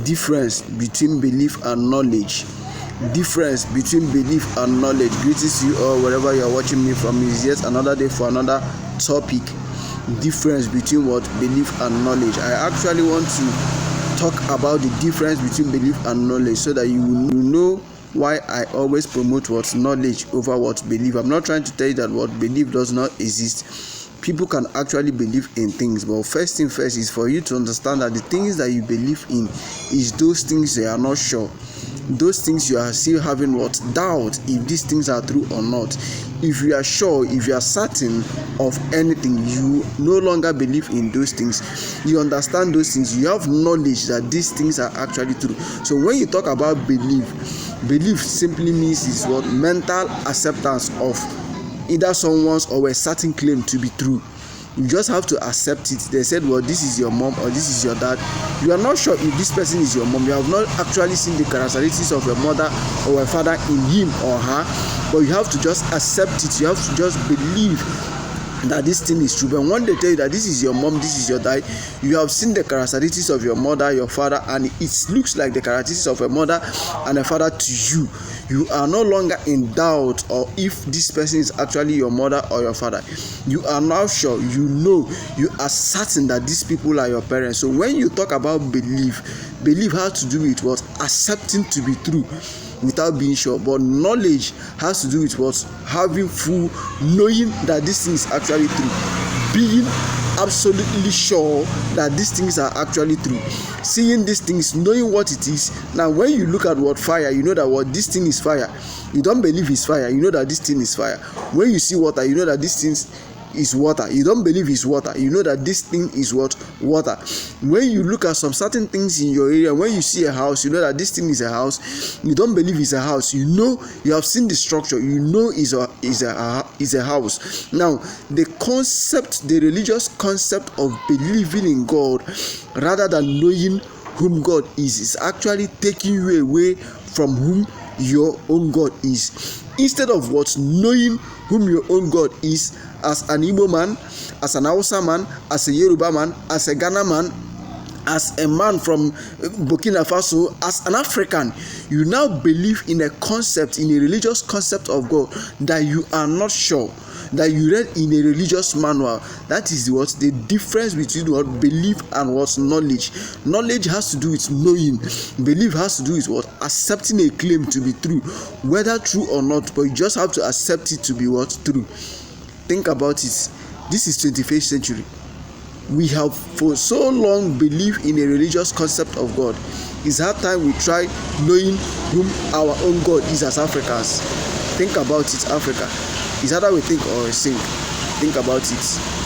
Difference between belief and knowledge. Difference between belief and knowledge. Greetings to you all wherever you are watching me from. Is yet another day for another topic. Difference between what? Belief and knowledge. I actually want to talk about the difference between belief and knowledge so that you will know why I always promote what? Knowledge over what? Belief. I'm not trying to tell you that what? Belief does not exist. People can actually believe in things, but first thing first is for you to understand that the things that you believe in is those things you are not sure. Those things you are still having what? Doubt if these things are true or not. If you are sure, if you are certain of anything, you no longer believe in those things. You understand those things. You have knowledge that these things are actually true. So when you talk about belief simply means is what? Mental acceptance of either someone's or a certain claim to be true. You just have to accept it. They said, well, this is your mom or this is your dad. You are not sure if this person is your mom. You have not actually seen the characteristics of a mother or a father in him or her, but you have to just accept it. You have to just believe that this thing is true. But when they tell you that this is your mom, this is your dad, you have seen the characteristics of your mother, your father, and it looks like the characteristics of a mother and a father to you. You are no longer in doubt or if this person is actually your mother or your father. You are now sure, you know, you are certain that these people are your parents. So when you talk about belief has to do with what? Accepting to be true without being sure. But knowledge has to do with what? Having full knowing that this thing is actually true, being absolutely sure that these things are actually true, seeing these things, knowing what it is. Now when you look at what? Fire, you know that what? This thing is fire. You don't believe it's fire, you know that this thing is fire. When you see water, you know that this thing is water. You don't believe it's water, you know that this thing is what? Water. When you look at some certain things in your area, when you see a house, you know that this thing is a house. You don't believe it's a house, you know, you have seen the structure, you know is a house. Now the concept, the religious concept of believing in God rather than knowing whom God is actually taking you away from whom your own God is. Instead of what? Knowing whom your own God is, as an Igbo man, as an Hausa man, as a Yoruba man, as a Ghana man, as a man from Burkina Faso, as an African, you now believe in a concept, in a religious concept of God that you are not sure, that you read in a religious manual. That is what? The difference between what? Belief and what? Knowledge. Knowledge has to do with knowing. Belief has to do with what? Accepting a claim to be true, whether true or not, but you just have to accept it to be what? True. Think about it. This is 21st century. We have for so long believed in a religious concept of God. It's hard time we try knowing whom our own God is as Africans. Think about it, Africa. It's either we think or we sing. Think about it.